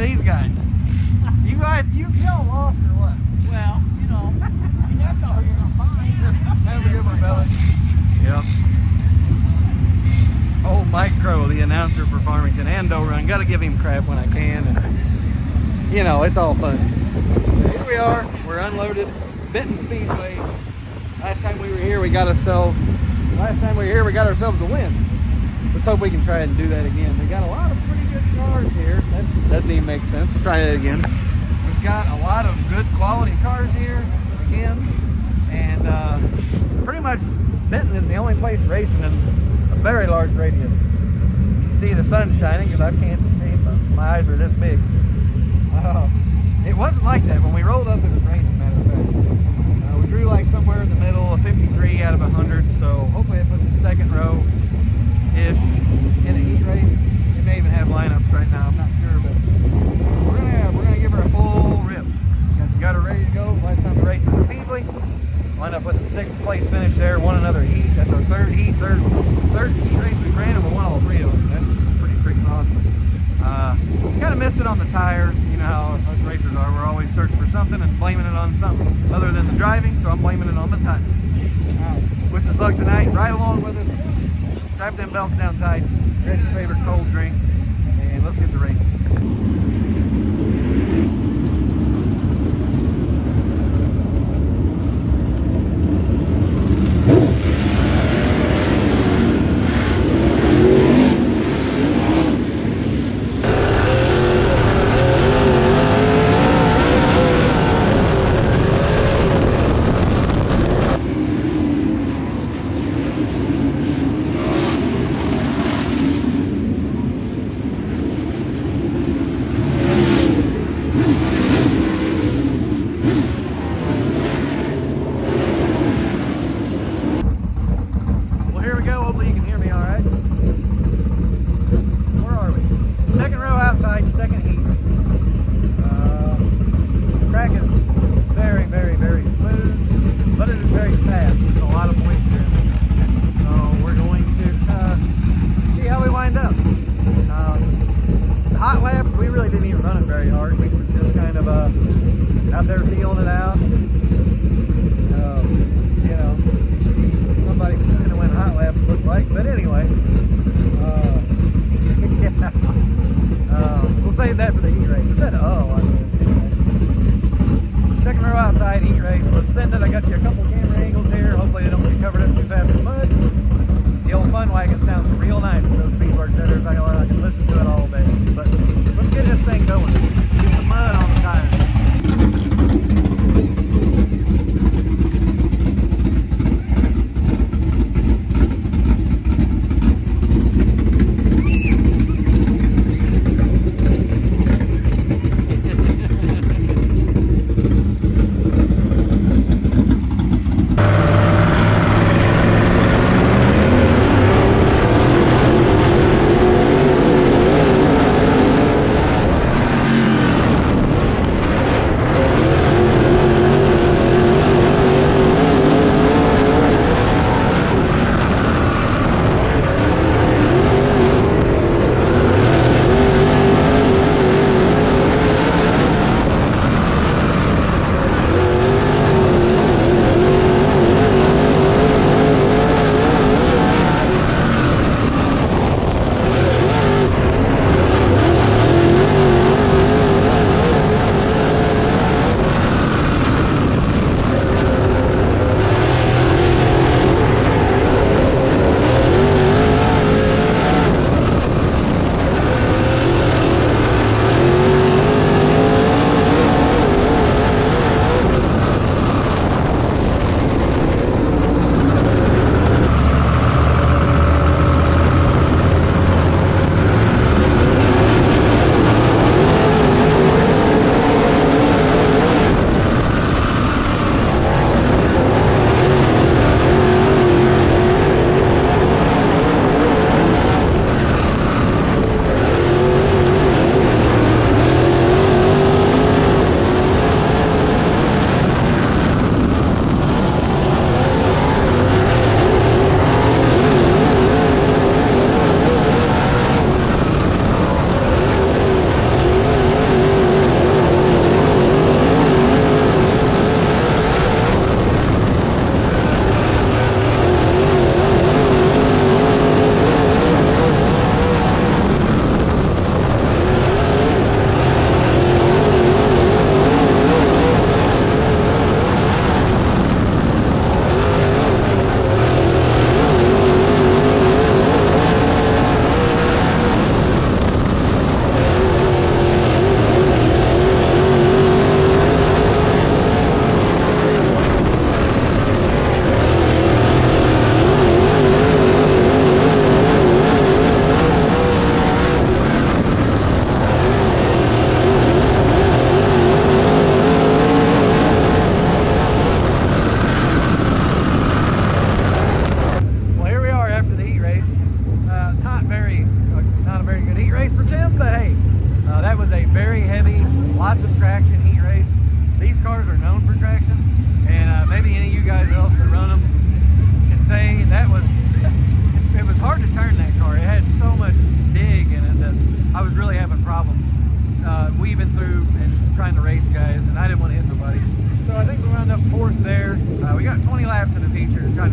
at these guys. You guys, y'all lost or what? Well, you know, you never know who you're gonna find. Have a good one, fellas. Yep. Old Mike Crow, the announcer for Farmington and Doe Run. Got to give him crap when I can. And, you know, it's all fun. So here we are. We're unloaded. Benton Speedway. Last time we were here, we got ourselves a win. Let's hope we can try and do that again. We got a lot of pretty good cars here. That doesn't even make sense. We'll try it again. We've got a lot of good quality cars here again. And pretty much Benton is the only place racing in a very large radius. You see the sun shining because I can't see, my eyes are this big. It wasn't like that. When we rolled up, it was raining, matter of fact. We drew like somewhere in the middle, a 53 out of 100, so hopefully it puts us second row-ish in a heat race. It may even have lineups right now, I'm not sure, but we're gonna give her a full rip. Got her ready to go. Last time we raced was at Peebly. Wound up with a 6th place finish there, won another heat. That's our third heat race we ran, and we won all 3 of them. That's pretty freaking awesome. Kind of missed it on the tire. You know how us racers are. We're always searching for something and blaming it on something other than the driving, so I'm blaming it on the tire. Wish us luck tonight. Ride along with us. Strap them belts down tight. Grab your favorite cold drink, and let's get to racing. Out there feeling it out. You know, somebody kind of went hot laps looked like, but anyway. Yeah. We'll save that for the heat race. Instead of second row outside heat race. Let's send it. I got you a couple camera angles here. Hopefully they don't get covered up too fast in mud. The old fun wagon sounds real nice with those speed works there. I can listen to it all day. But let's get this thing going. Get some mud on the tires.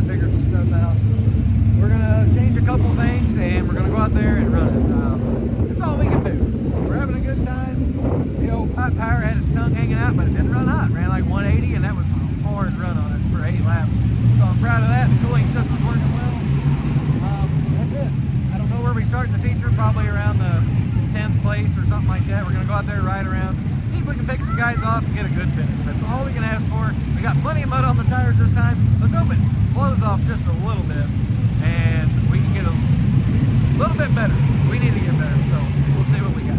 figure some stuff out. We're gonna change a couple things and we're gonna go out there and run it. That's all we can do. We're having a good time. The old pipe power had its tongue hanging out, but it didn't run hot. It ran like 180, and that was a hard run on it for 8 laps. So I'm proud of that. The cooling system's working well. That's it. I don't know where we start in the feature, probably around the 10th place or something like that. We're gonna go out there, ride around, see if we can pick some guys off and get a good finish. That's all we can ask for. We got plenty of mud on the tires this time. Let's hope it blows off just a little bit and we can get a little bit better. We need to get better, so we'll see what we got.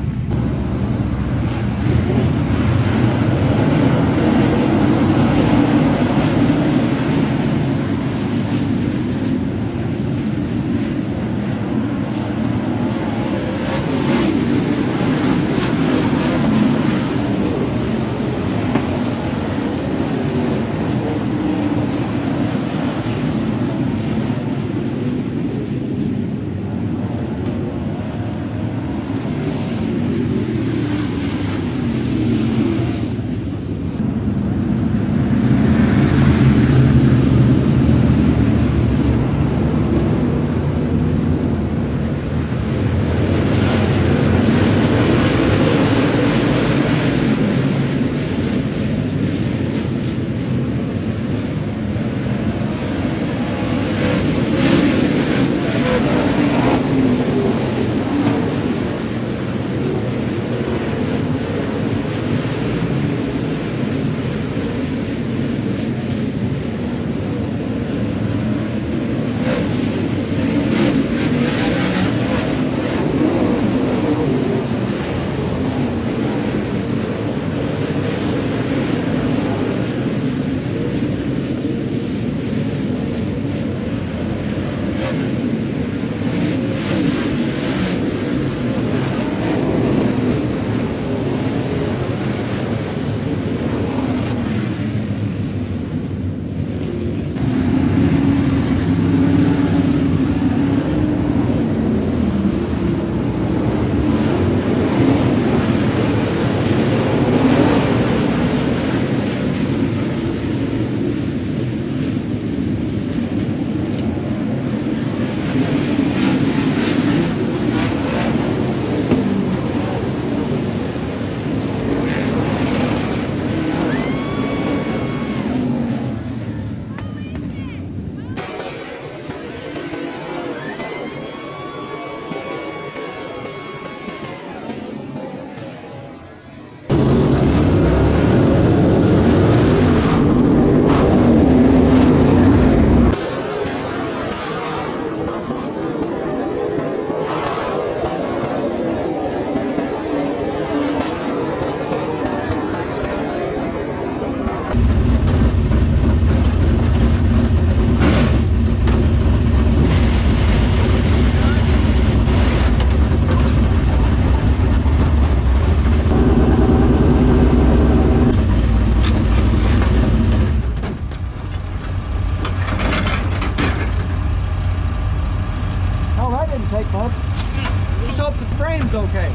Okay.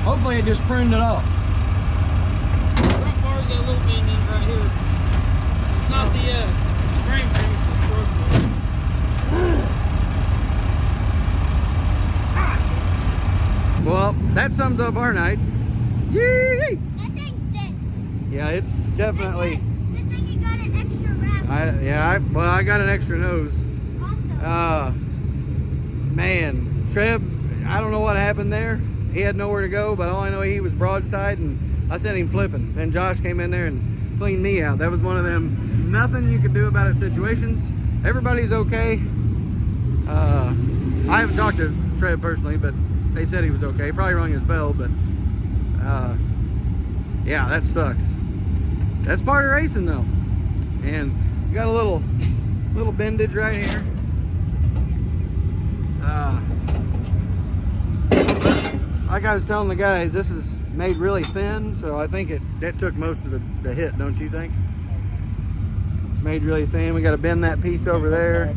Hopefully it just pruned it off. Front bar's got a little bend in it right here. It's not the frame finish that's broken. Well, that sums up our night. Yay! That thing's dead. Yeah, it's definitely. Good thing you got an extra wrap. I got an extra nose. Also. Man, Treb, I don't know what happened there. He had nowhere to go, but all I know, he was broadside and I sent him flipping. Then Josh came in there and cleaned me out. That was one of them nothing you could do about it situations. Everybody's okay. I haven't talked to Treb personally, but they said he was okay. Probably rung his bell, but yeah, that sucks. That's part of racing though. And you got a little bendage right here. Like I was telling the guys, this is made really thin, so I think that took most of the hit, don't you think? It's made really thin. We got to bend that piece over there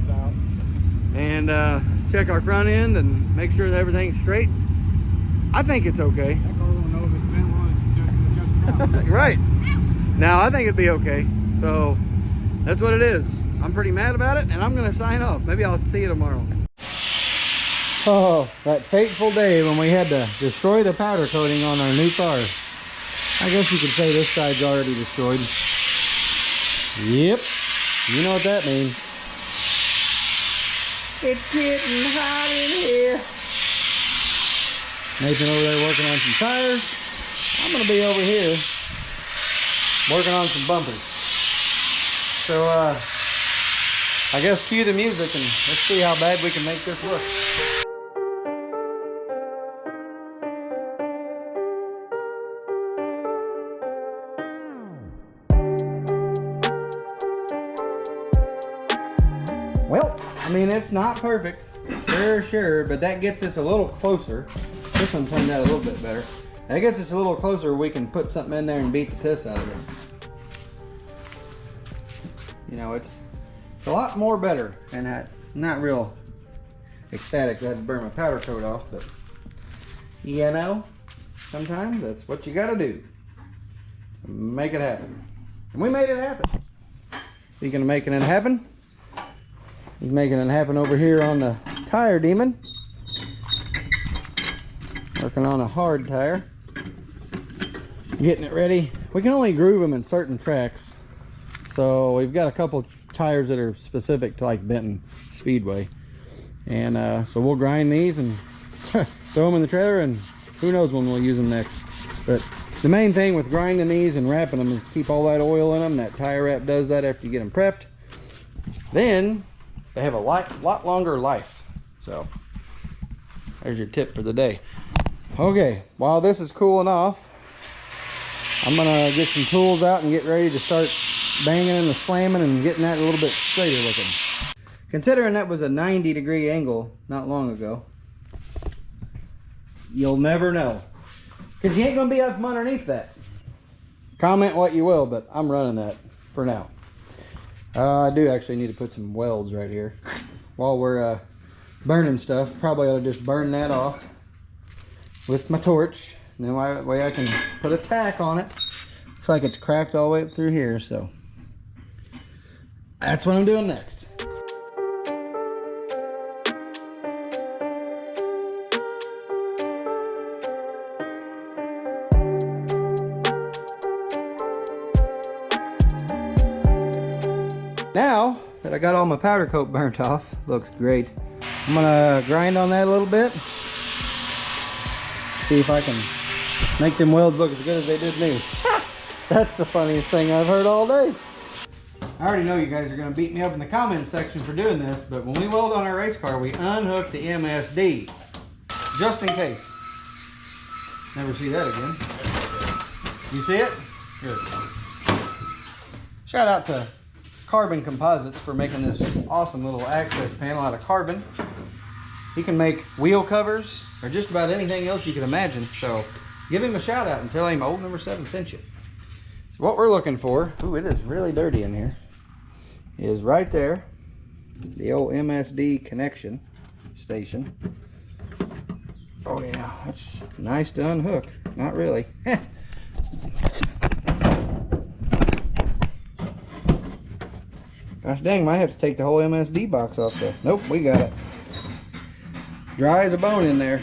and check our front end and make sure that everything's straight. I think it's okay. Right. Now I think it'd be okay. So that's what it is. I'm pretty mad about it, and I'm gonna sign off. Maybe I'll see you tomorrow. Oh, that fateful day when we had to destroy the powder coating on our new car. I guess you could say this side's already destroyed. Yep, you know what that means. It's getting hot in here. Nathan over there working on some tires. I'm gonna be over here working on some bumpers. So I guess cue the music and let's see how bad we can make this look. Well, I mean, it's not perfect, for sure, but that gets us a little closer. This one turned out a little bit better. That gets us a little closer. We can put something in there and beat the piss out of it. You know, it's a lot more better, and I'm not real ecstatic that I had to burn my powder coat off, but you know, sometimes that's what you gotta do. Make it happen. And we made it happen. Speaking of making it happen, he's making it happen over here on the tire demon. Working on a hard tire. Getting it ready. We can only groove them in certain tracks. So we've got a couple tires that are specific to like Benton Speedway. And so we'll grind these and throw them in the trailer, and who knows when we'll use them next. But the main thing with grinding these and wrapping them is to keep all that oil in them. That tire wrap does that after you get them prepped. Then they have a lot longer life. So there's your tip for the day. Okay, while this is cooling off, I'm gonna get some tools out and get ready to start banging and the slamming and getting that a little bit straighter looking. Considering that was a 90-degree angle not long ago, you'll never know, because you ain't gonna be out from underneath that. Comment what you will, but I'm running that for now. I do actually need to put some welds right here while we're burning stuff. Probably ought to just burn that off with my torch, and then that way I can put a tack on it. Looks like it's cracked all the way up through here, so that's what I'm doing next. Now that I got all my powder coat burnt off, looks great. I'm gonna grind on that a little bit. See if I can make them welds look as good as they did me. That's the funniest thing I've heard all day. I already know you guys are gonna beat me up in the comments section for doing this, but when we weld on our race car, we unhook the MSD. Just in case. Never see that again. You see it? Good. Shout out to Carbon Composites for making this awesome little access panel out of carbon. He can make wheel covers or just about anything else you can imagine. So give him a shout out and tell him old number 7 sent you. So what we're looking for, ooh, it is really dirty in here, is right there, the old MSD connection station. Oh yeah, that's nice to unhook. Not really. Gosh dang, might have to take the whole MSD box off though. Nope, we got it. Dry as a bone in there,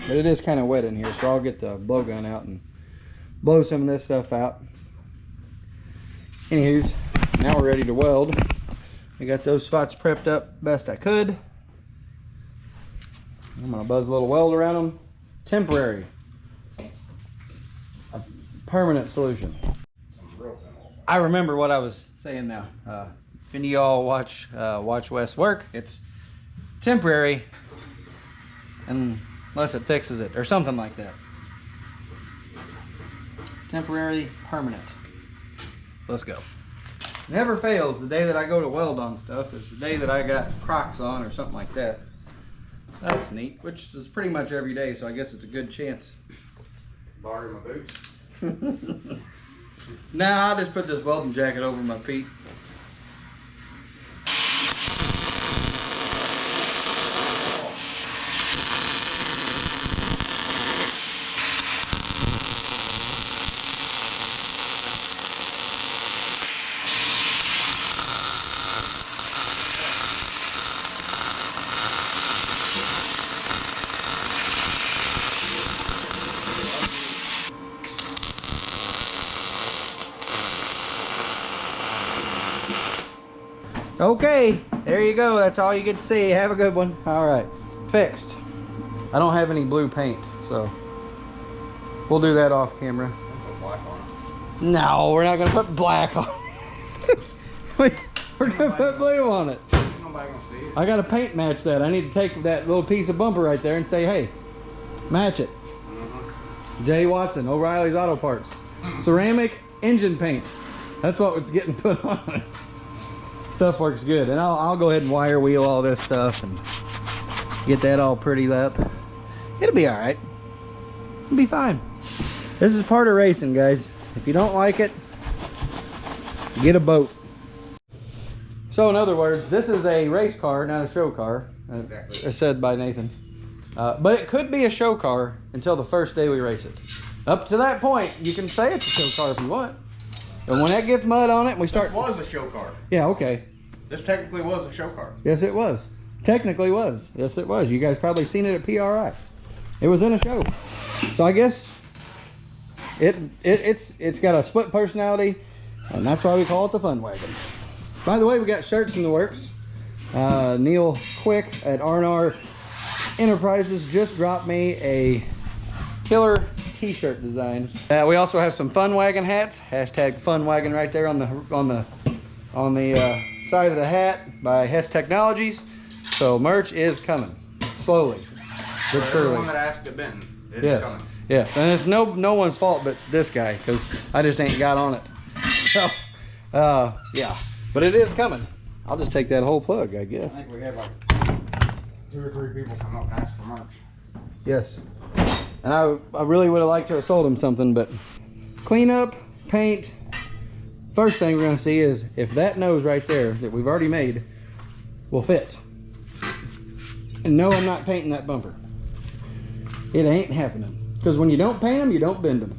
but it is kind of wet in here, so I'll get the blowgun out and blow some of this stuff out. Anywho's, now we're ready to weld. I got those spots prepped up best I could. I'm gonna buzz a little weld around them. Temporary. A permanent solution. I remember what I was saying now. If any of y'all watch Wes work, it's temporary unless it fixes it or something like that. Temporary, permanent. Let's go. Never fails. The day that I go to weld on stuff is the day that I got Crocs on or something like that. That's neat, which is pretty much every day, so I guess it's a good chance. Borrow my boots? Nah, I'll just put this welding jacket over my feet. Okay, there you go. That's all you get to see. Have a good one. All right, fixed. I don't have any blue paint, so we'll do that off camera. Put black on it. No, we're not gonna put black on it. We're gonna put blue on it. Nobody gonna see it. I gotta paint match that. I need to take that little piece of bumper right there and say, hey, match it. Jay Watson, O'Reilly's Auto Parts. Ceramic engine paint. That's what it's getting put on it. Stuff works good. And I'll go ahead and wire wheel all this stuff and get that all prettied up. It'll be all right. It'll be fine. This is part of racing, guys. If you don't like it, get a boat. So in other words, this is a race car, not a show car. Exactly. As said by Nathan. But it could be a show car until the first day we race it. Up to that point, you can say it's a show car if you want. And when that gets mud on it and we start... This was a show car. Yeah, okay. This technically was a show car. Yes, it was. Technically was. Yes, it was. You guys probably seen it at PRI. It was in a show. So I guess it's got a split personality, and that's why we call it the Fun Wagon. By the way, we got shirts in the works. Neil Quick at R&R Enterprises just dropped me a killer t-shirt design. We also have some Fun Wagon hats. Hashtag Fun Wagon right there on the side of the hat by Hess Technologies. So merch is coming slowly, but surely. Everyone that asked at Benton, it's coming. Yes, and it's no one's fault but this guy, because I just ain't got on it. So yeah, but it is coming. I'll just take that whole plug, I guess. I think we had like 2 or 3 people come up and ask for merch. Yes, and I really would have liked to have sold him something, but clean up, paint. First thing we're gonna see is if that nose right there that we've already made will fit. And no, I'm not painting that bumper. It ain't happening. Because when you don't paint them, you don't bend them.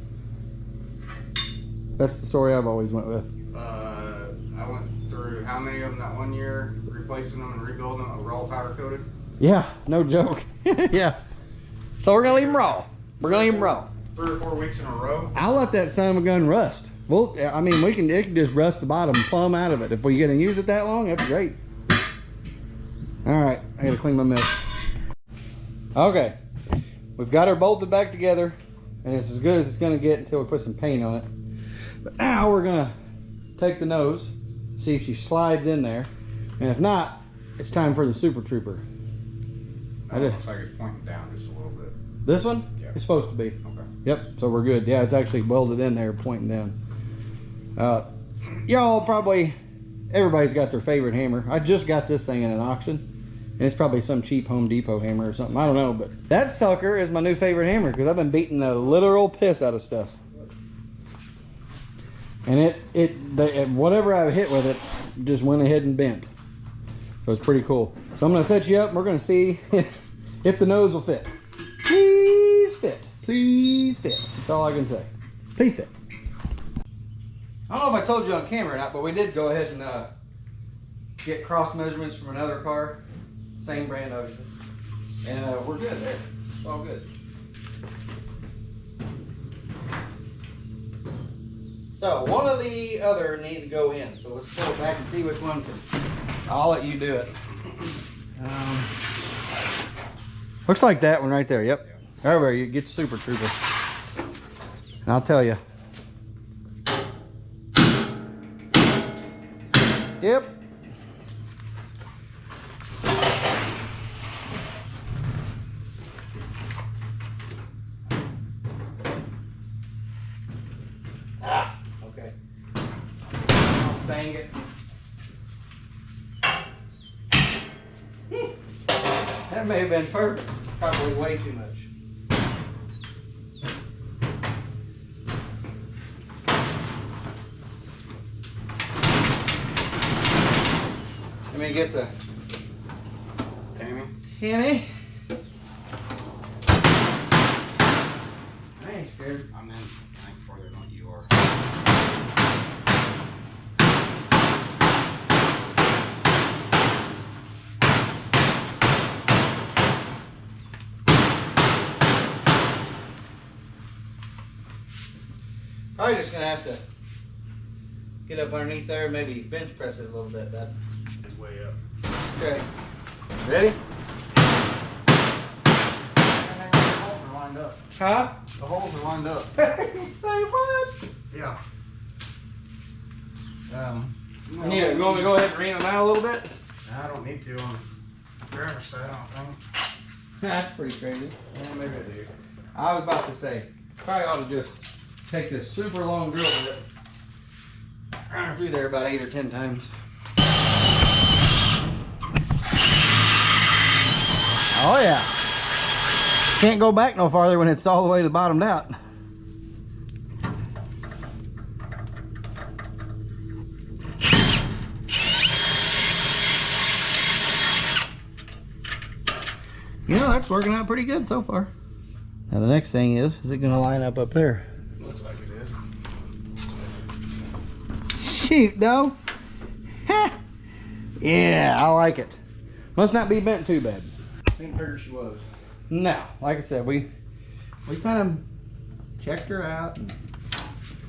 That's the story I've always went with. I went through how many of them that one year, replacing them and rebuilding them, raw powder coated. Yeah, no joke. Yeah. So we're gonna leave them raw. We're gonna leave them raw. 3 or 4 weeks in a row. I'll let that son of a gun rust. Well, I mean, it can just rust the bottom plumb out of it. If we get to use it that long, that's great. All right, I gotta clean my mess. Okay, we've got her bolted back together, and it's as good as it's gonna get until we put some paint on it. But now we're gonna take the nose, see if she slides in there, and if not, it's time for the Super Trooper. It looks like it's pointing down just a little bit. This one? Yeah. It's supposed to be. Okay. Yep, so we're good. Yeah, it's actually welded in there, pointing down. Y'all probably, everybody's got their favorite hammer. I just got this thing in an auction, and it's probably some cheap Home Depot hammer or something. I don't know, but that sucker is my new favorite hammer because I've been beating the literal piss out of stuff. And whatever I hit with it just went ahead and bent. So it's pretty cool. So I'm gonna set you up and we're gonna see if the nose will fit. Please fit. Please fit. That's all I can say. Please fit. I don't know if I told you on camera or not, but we did go ahead and get cross measurements from another car. Same brand, obviously. And we're good there. It's all good. So one or the other need to go in. So let's pull it back and see which one can. I'll let you do it. Looks like that one right there. Yep. There you get Super Trooper. And I'll tell you. Yep. Okay. Dang it. That may have been perfect. Probably way too much. Let me get the Tammy. I ain't scared. I'm in. I think farther than you are. Probably just gonna have to get up underneath there and maybe bench press it a little bit. That Okay. Ready? The holes are lined up. Huh? The holes are lined up. You say what? Yeah. You want me to go ahead and ream them out a little bit? I don't need to on the driver's side, I don't think. That's pretty crazy. Yeah, maybe I do. I was about to say, probably ought to just take this super long drill bit, run it through there about 8 or 10 times. Oh yeah. Can't go back no farther when it's all the way to bottomed out. You know, that's working out pretty good so far. Now the next thing is it gonna line up there? Looks like it is. Shoot, though. Yeah, I like it. Must not be bent too bad. Didn't figure she was. No, like I said, we kind of checked her out. And,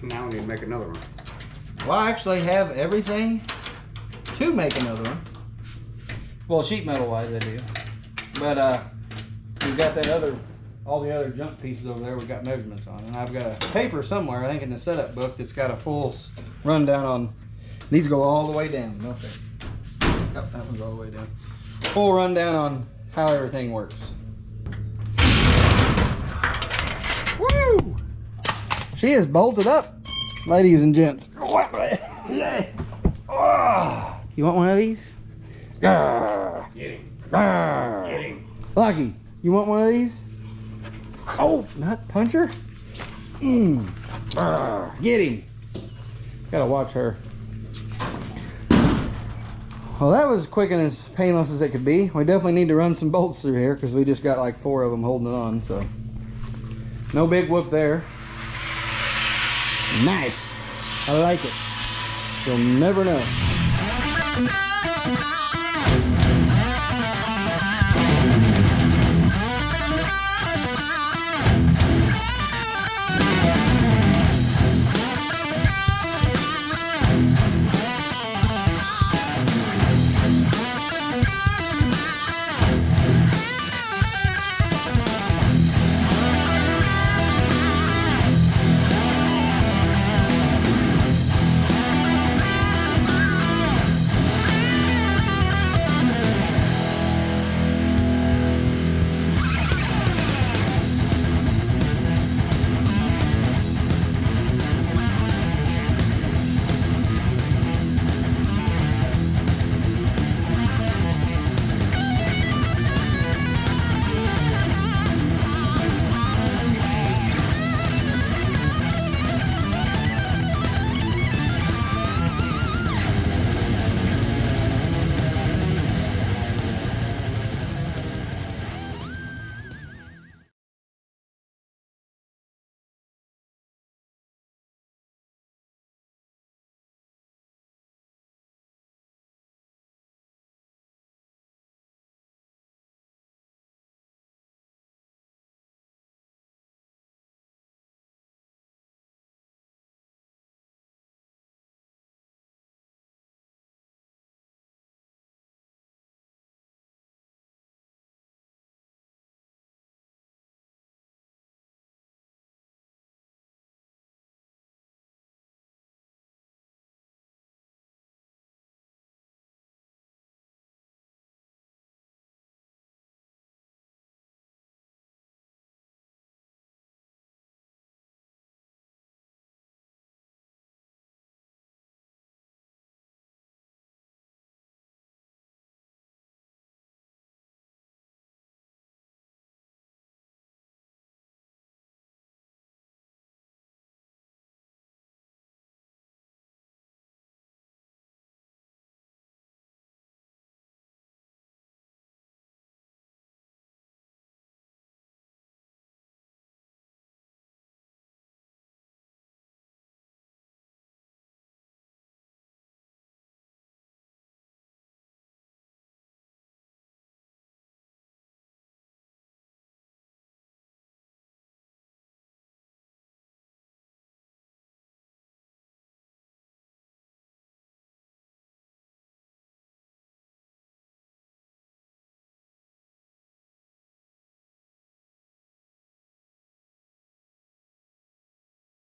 Now we need to make another one. well, I actually have everything to make another one. Well, sheet metal wise, I do. But we've got that all the other junk pieces over there. We've got measurements on, and I've got a paper somewhere, I think in the setup book, that's got a full rundown on. These go all the way down. Okay. Yep, that one's all the way down. Full rundown on how everything works. Woo! She is bolted up, ladies and gents. Oh, you want one of these? Get him. Get him. Lucky, you want one of these? Oh, nut puncher. Get him. Gotta watch her. Well, that was quick and as painless as it could be. We definitely need to run some bolts through here because we just got like 4 of them holding it on, so no big whoop there. Nice. I like it. You'll never know.